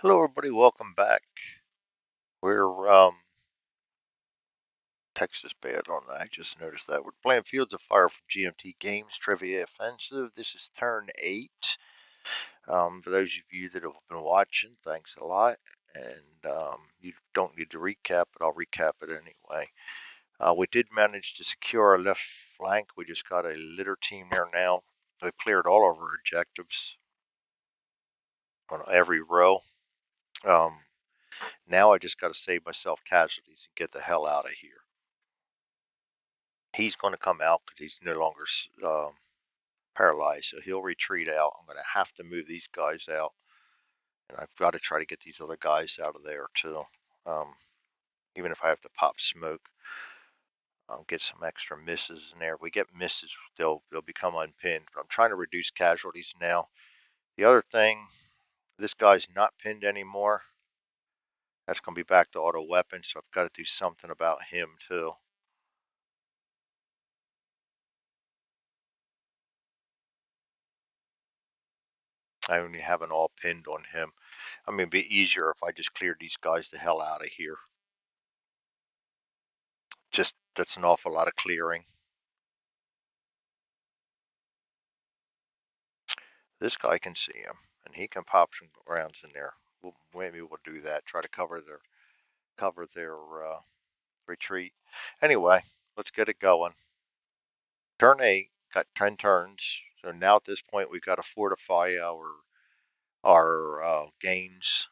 Hello, everybody. Welcome back. We're Texas bad on that. I just noticed that we're playing Fields of Fire from GMT Games Trevieres Offensive. This is turn 8. For those of you that have been watching, thanks a lot. And you don't need to recap, but I'll recap it anyway. We did manage to secure our left flank. We just got a litter team there now. We've cleared all of our objectives on every row. Um, Now I just got to save myself casualties and get the hell out of here. He's going to come out because he's no longer paralyzed, so he'll retreat out. I'm going to have to move these guys out, and I've got to try to get these other guys out of there too. Um, Even if I have to pop smoke, get some extra misses in there. If we get misses, they'll become unpinned. But I'm trying to reduce casualties now. The other thing, this guy's not pinned anymore. That's going to be back to auto weapon, so I've got to do something about him too. I only have an all pinned on him. I mean, it'd be easier if I just cleared these guys the hell out of here. Just, that's an awful lot of clearing. This guy can see him, and he can pop some rounds in there. Maybe we'll do that. Try to cover their retreat. Anyway, let's get it going. Turn 8, got 10 turns. So now at this point, we've got to fortify our gains.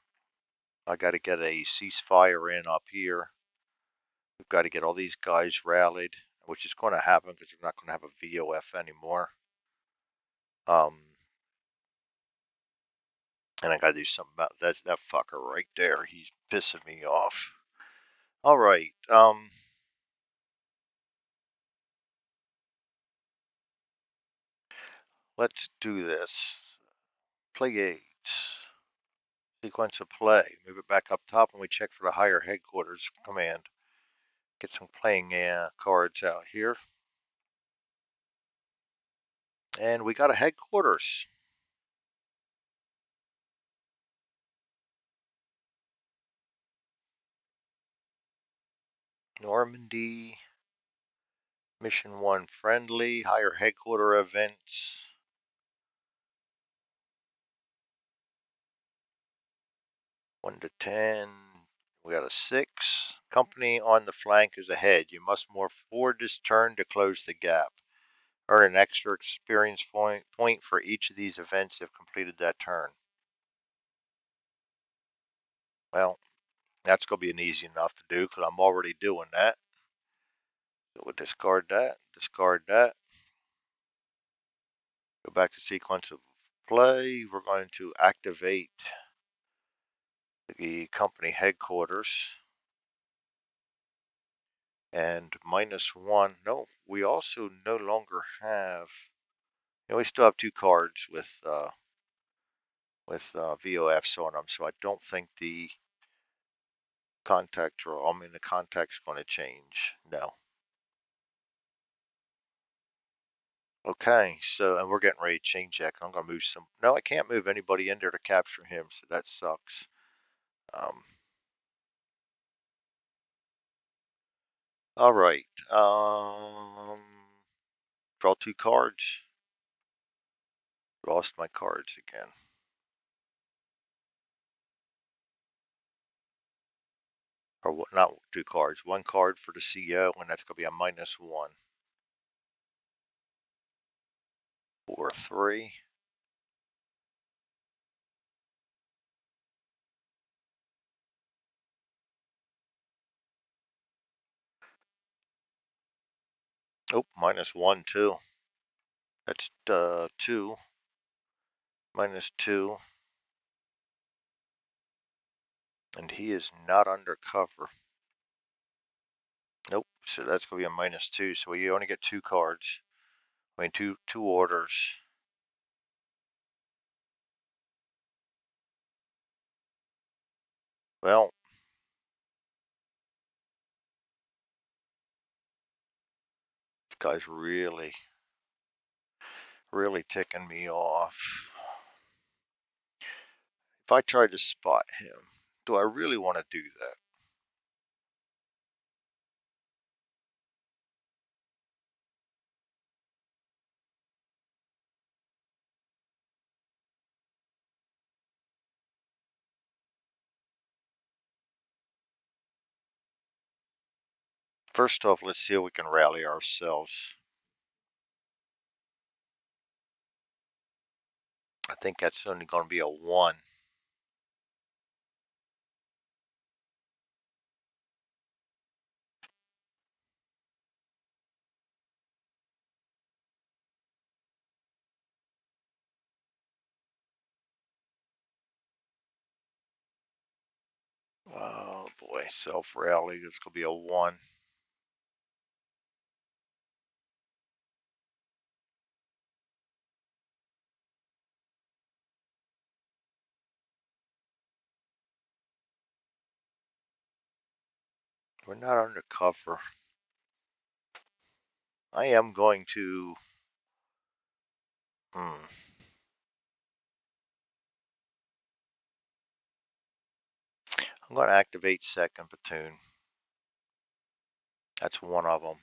I got to get a ceasefire in up here. We've got to get all these guys rallied, which is going to happen because we're not going to have a VOF anymore. And I got to do something about that fucker right there. He's pissing me off. All right. Let's do this. Play 8. Sequence of play. Move it back up top and we check for the higher headquarters command. Get some playing cards out here. And we got a headquarters. Normandy. Mission 1 friendly. Higher headquarter events. 1 to 10. We got a 6. Company on the flank is ahead. You must move forward this turn to close the gap. Earn an extra experience point for each of these events if completed that turn. Well, that's going to be an easy enough to do because I'm already doing that. So we'll discard that, discard that. Go back to sequence of play. We're going to activate the company headquarters. And -1. No, we also no longer have. We still have 2 cards with VOFs on them, so I don't think the the contact's going to change. No. Okay, so, and we're getting ready to change that. I'm going to move some. No, I can't move anybody in there to capture him, so that sucks. All right. Draw 2 cards. Lost my cards again. Or what? Not 2 cards. 1 card for the CO, and that's going to be a -1. 4, 3. Oh, -1 too. That's 2. -2. And he is not undercover. Nope. So that's going to be a -2. So we only get 2 cards. I mean, two orders. Well, this guy's really, really ticking me off. If I tried to spot him, do I really want to do that? First off, let's see if we can rally ourselves. I think that's only going to be a 1. Oh boy, self-rally, it's going to be a 1. We're not undercover. I am going to... Hmm. I'm going to activate second platoon. That's one of them.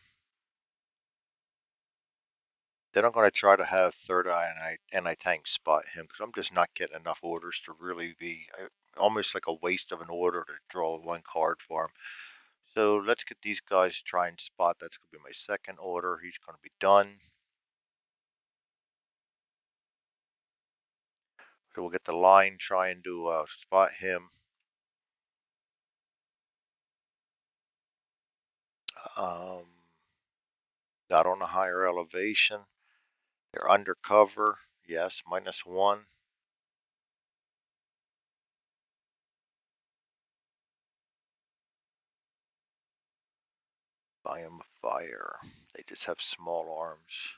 Then I'm going to try to have third eye and I tank spot him because I'm just not getting enough orders to really be almost like a waste of an order to draw 1 card for him. So let's get these guys to try and spot. That's going to be my second order. He's going to be done. So we'll get the line trying to spot him. Um, Not on a higher elevation. They're undercover. Yes, -1. I am a fire. They just have small arms.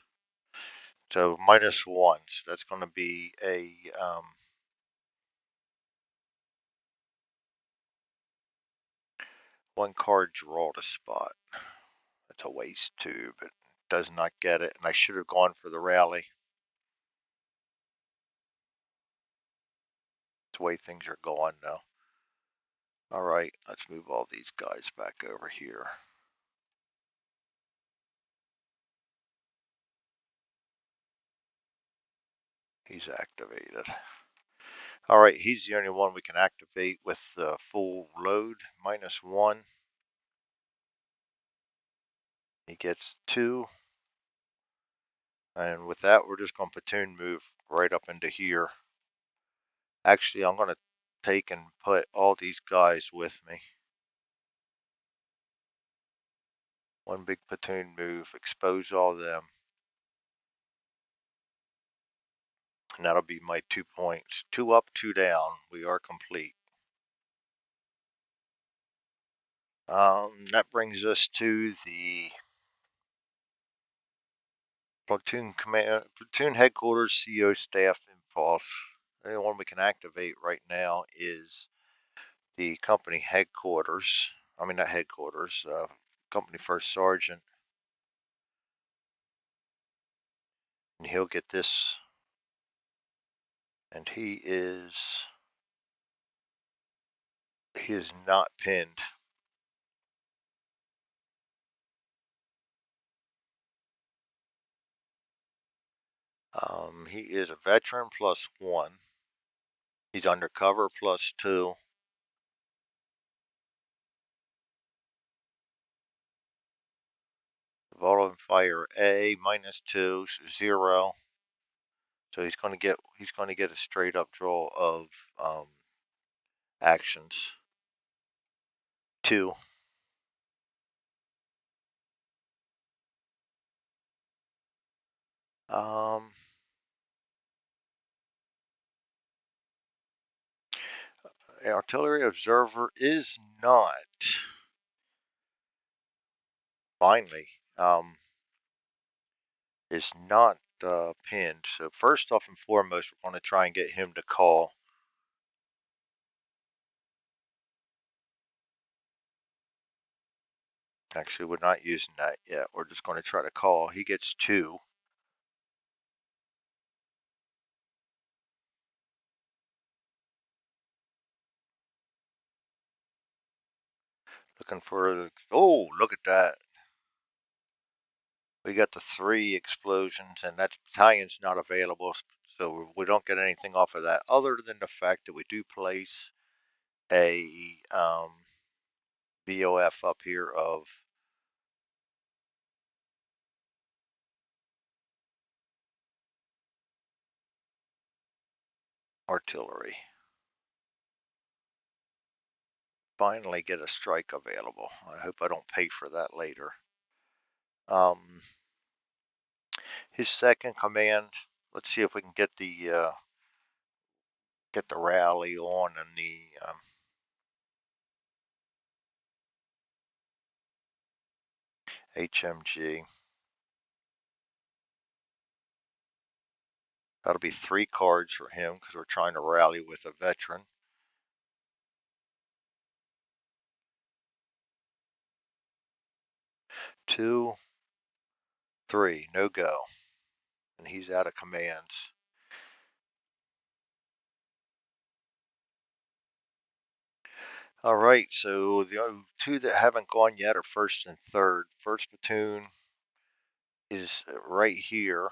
So -1. So that's going to be a 1 card draw to spot. That's a waste too, but does not get it. And I should have gone for the rally. It's the way things are going now. All right, let's move all these guys back over here. He's activated. All right, he's the only one we can activate with the full load, -1. He gets 2. And with that, we're just going to platoon move right up into here. Actually, I'm going to take and put all these guys with me. 1 big platoon move, expose all of them. And that'll be my 2 points. 2 up, 2 down. We are complete. That brings us to the platoon command, platoon headquarters, CO staff impulse. The only one we can activate right now is the company headquarters. I mean, not headquarters, company first sergeant. And he'll get this. And he is not pinned. He is a veteran +1. He's undercover +2. Volatile fire A -2, 0. So he's going to get a straight up draw of actions. 2. Artillery observer is not. Finally, is not pinned. So first off and foremost, we're going to try and get him to call. Actually, we're not using that yet. We're just going to try to call. He gets 2. Looking for the, oh, look at that. We got the 3 explosions, and that battalion's not available, so we don't get anything off of that, other than the fact that we do place a VOF up here of artillery. Finally get a strike available. I hope I don't pay for that later. His second command. Let's see if we can get the rally on in the HMG. That'll be 3 cards for him because we're trying to rally with a veteran. 2, 3, no go. And he's out of commands. All right, so the 2 that haven't gone yet are first and third. First platoon is right here.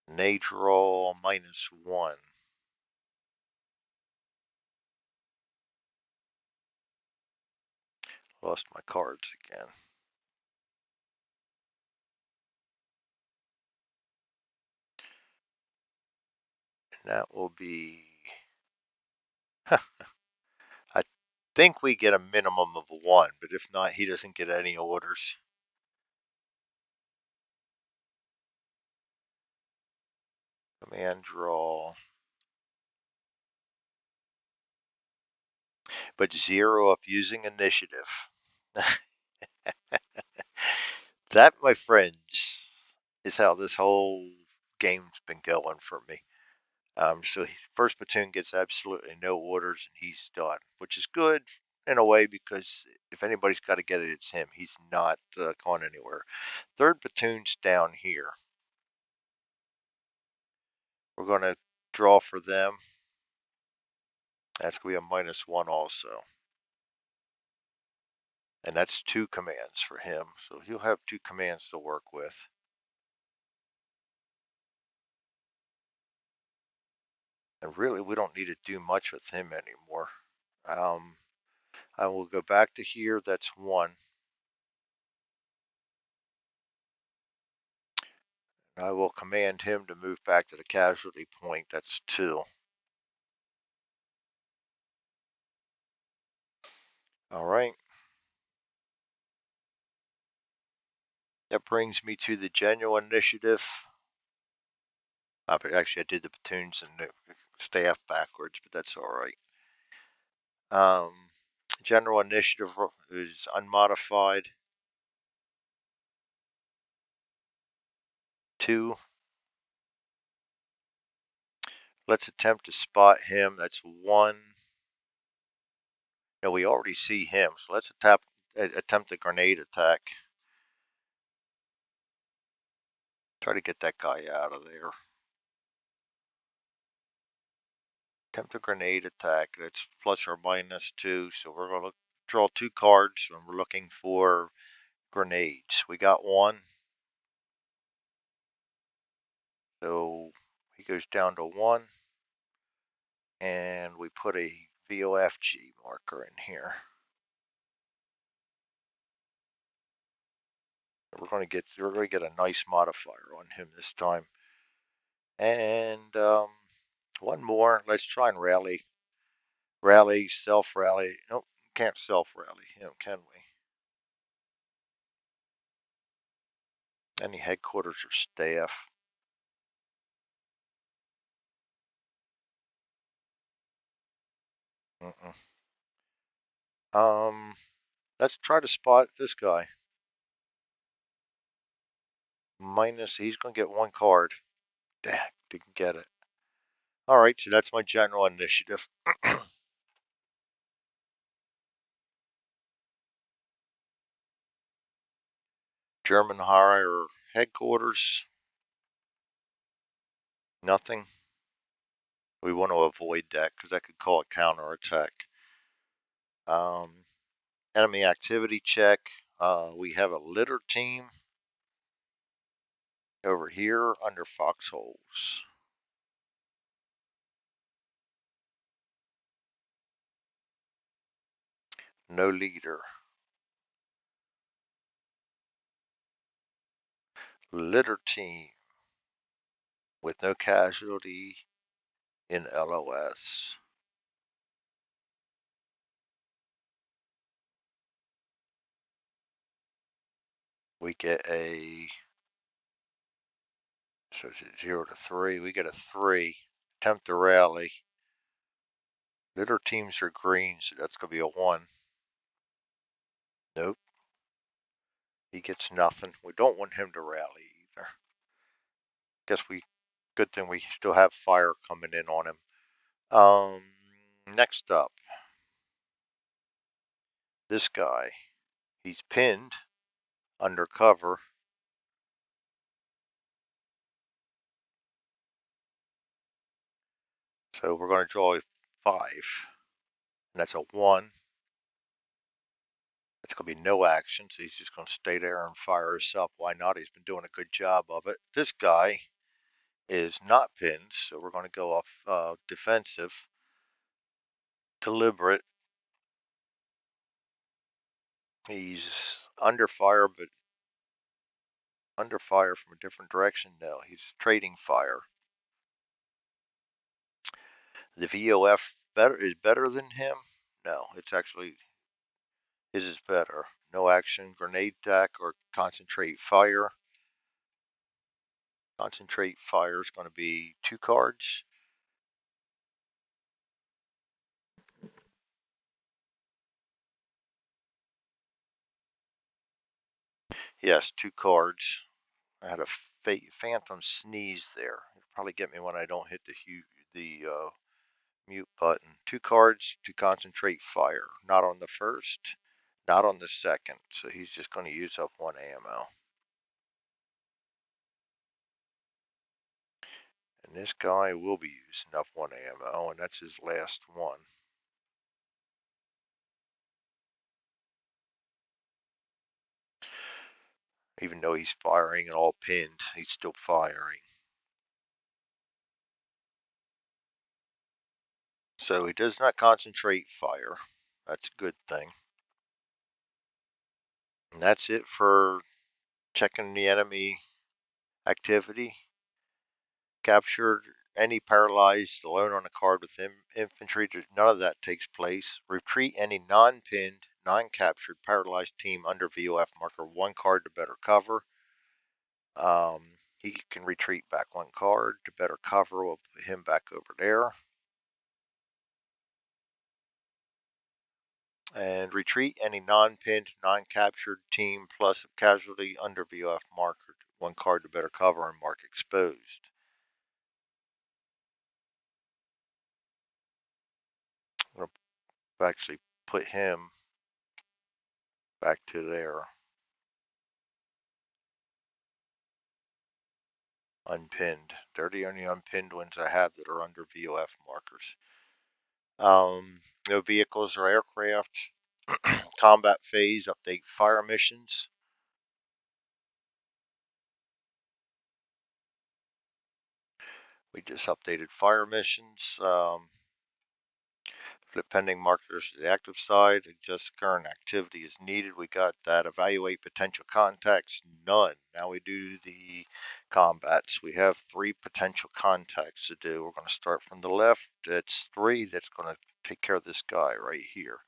They draw -1. Lost my cards again. And that will be, I think we get a minimum of 1, but if not, he doesn't get any orders. Command draw. But 0 up using initiative. That, my friends, is how this whole game's been going for me. So first platoon gets absolutely no orders, and he's done, which is good in a way because if anybody's got to get it, it's him. He's not going anywhere. Third platoon's down here. We're going to draw for them. That's going to be a -1 also. And that's 2 commands for him. So he'll have 2 commands to work with. And really, we don't need to do much with him anymore. I will go back to here. That's 1. I will command him to move back to the casualty point. That's 2. All right. That brings me to the general initiative. Actually, I did the platoons and the staff backwards, but that's all right. General initiative is unmodified. 2. Let's attempt to spot him. That's 1. No, we already see him, so let's attempt a grenade attack. Try to get that guy out of there. Attempt a grenade attack. That's plus or -2, so we're going to draw 2 cards, and we're looking for grenades. We got 1. So he goes down to 1. And we put a VOFG marker in here. We're going to get a nice modifier on him this time. And one more. Let's try and rally, self-rally. Nope, can't self-rally him, can we? Any headquarters or staff? Mm-mm. Let's try to spot this guy. He's going to get 1 card. Dang, didn't get it. All right, so that's my general initiative. German higher headquarters. Nothing. We want to avoid that because that could call a counterattack. Enemy activity check. We have a litter team over here under foxholes. No leader. Litter team with no casualty in LOS. We get a, so it's 0 to 3. We get a 3. Attempt to rally. Litter teams are green, so that's going to be a 1. Nope. He gets nothing. We don't want him to rally either. Guess good thing we still have fire coming in on him. Next up, this guy. He's pinned under cover. So we're going to draw a 5. And that's a 1. It's going to be no action, so he's just going to stay there and fire us up. Why not? He's been doing a good job of it. This guy is not pinned, so we're going to go off defensive. Deliberate. He's under fire, but under fire from a different direction. No, he's trading fire. The VOF is better than him? No, it's actually, his is better. No action, grenade attack, or concentrate fire. Concentrate fire is going to be 2 cards. Yes, 2 cards. I had a phantom sneeze there. It'll probably get me when I don't hit the mute button. 2 cards to concentrate fire. Not on the first, not on the second. So he's just going to use up 1 ammo. And this guy will be using up 1 ammo, and that's his last one. Even though he's firing and all pinned, he's still firing. So he does not concentrate fire. That's a good thing. And that's it for checking the enemy activity. Captured any paralyzed alone on a card with infantry. None of that takes place. Retreat any non-pinned, non-captured paralyzed team under VOF marker 1 card to better cover. He can retreat back 1 card to better cover. We'll put him back over there. And retreat any non-pinned, non-captured team plus a casualty under VOF marker 1 card to better cover and mark exposed. I'm going to actually put him back to there. Unpinned. They're the only unpinned ones I have that are under VOF markers. No vehicles or aircraft. Combat phase, update fire missions. We just updated fire missions. Flip pending markers to the active side. Adjust current activity is needed. We got that. Evaluate potential contacts. None. Now we do the combats. We have 3 potential contacts to do. We're going to start from the left. That's 3. That's going to take care of this guy right here.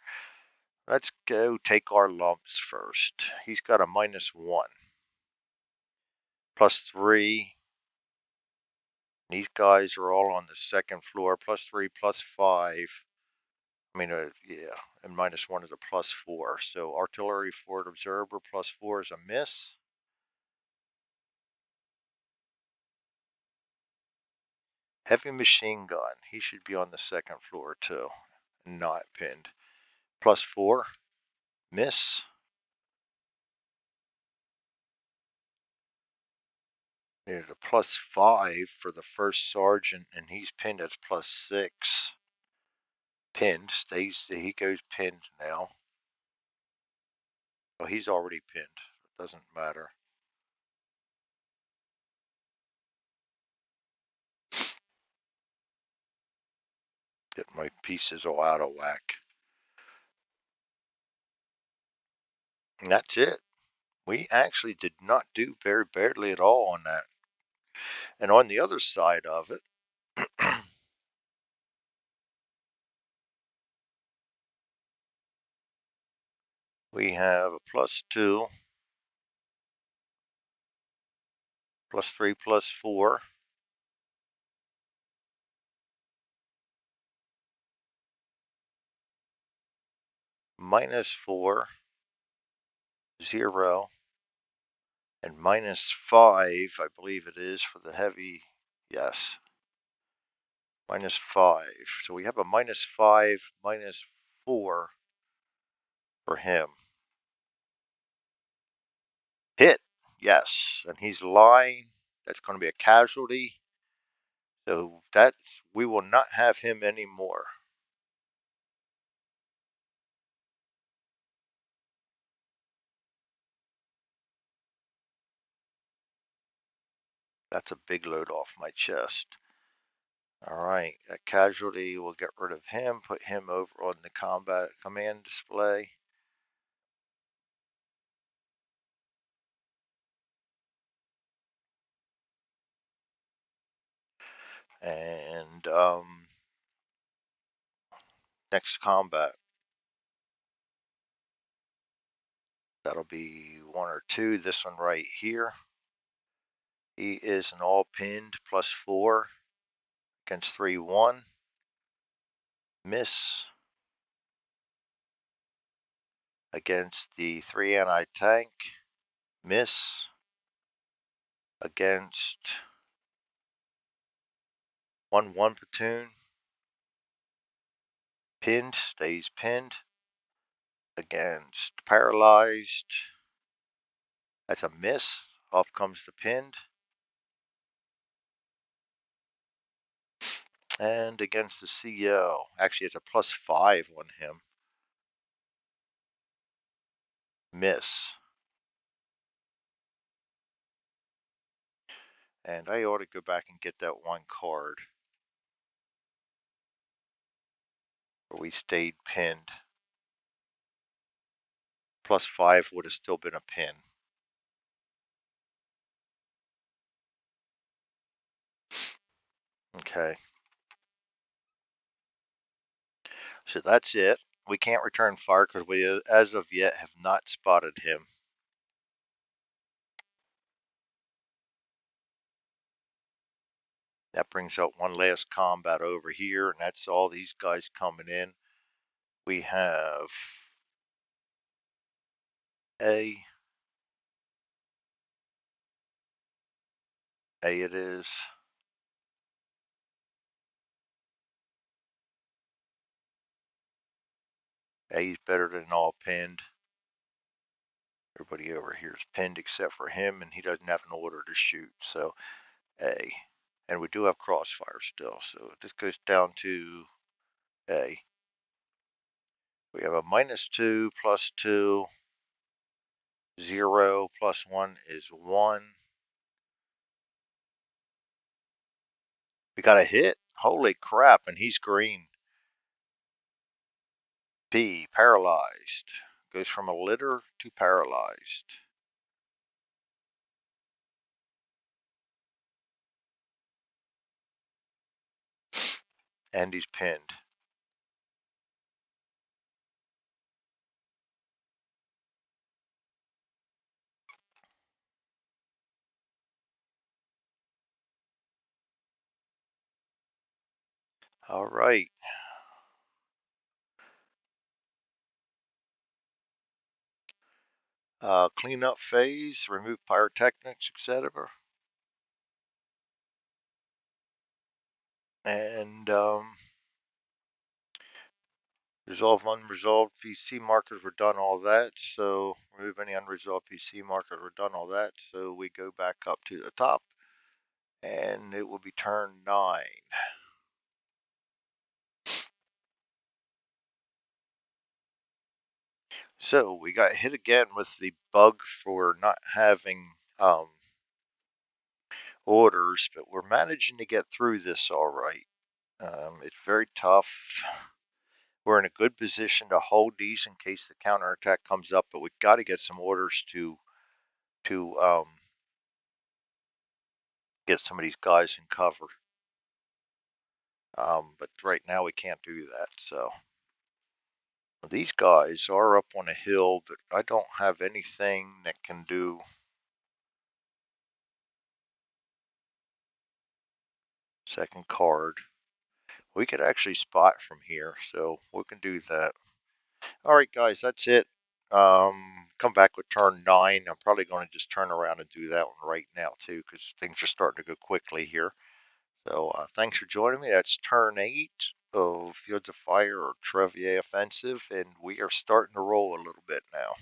Let's go take our lumps first. He's got a -1. +3. These guys are all on the 2nd floor. +3, +5. I mean, yeah, and -1 is a +4. So artillery forward observer +4 is a miss. Heavy machine gun. He should be on the 2nd floor too. Not pinned. +4. Miss. Needed a +5 for the first sergeant, and he's pinned as +6. Pinned, he goes pinned now. Well, he's already pinned. It doesn't matter. Get my pieces all out of whack. And that's it. We actually did not do very badly at all on that. And on the other side of it, we have a +2, +3, +4, -4, 0, and -5, I believe it is for the heavy. Yes, -5. So we have a -5, -4 for him. Hit, yes, and he's lying. That's going to be a casualty. So that we will not have him anymore. That's a big load off my chest. All right, that casualty, we'll get rid of him, put him over on the combat command display. And next combat, that'll be 1 or 2. This one right here. He is an all pinned +4 against 3-1. Miss against the 3 anti-tank. Miss against 1-1 platoon. Pinned, stays pinned against paralyzed. That's a miss. Off comes the pinned. And against the CO, actually it's a +5 on him. Miss. And I ought to go back and get that one card where we stayed pinned. +5 would have still been a pin. Okay. So that's it. We can't return fire because we, as of yet, have not spotted him. That brings up one last combat over here, and that's all these guys coming in. We have A it is. A's better than all pinned. Everybody over here is pinned except for him, and he doesn't have an order to shoot. So A. And we do have crossfire still. So this goes down to A. We have a -2, +2, 0, +1 is 1. We got a hit. Holy crap, and he's green. B, paralyzed. Goes from a litter to paralyzed. And he's pinned. All right. Cleanup phase, remove pyrotechnics, etc. And resolve unresolved PC markers, we're done all that. So remove any unresolved PC markers, we're done all that. So we go back up to the top And it will be turn 9. So we got hit again with the bug for not having orders, but we're managing to get through this all right. It's very tough. We're in a good position to hold these in case the counterattack comes up, but we've got to get some orders to get some of these guys in cover. But right now we can't do that. So these guys are up on a hill, but I don't have anything that can do. Second card. We could actually spot from here, so we can do that. All right, guys, that's it. Come back with turn 9. I'm probably going to just turn around and do that one right now, too, because things are starting to go quickly here. So thanks for joining me. That's turn 8 of Fields of Fire or Trevieres Offensive, and we are starting to roll a little bit now.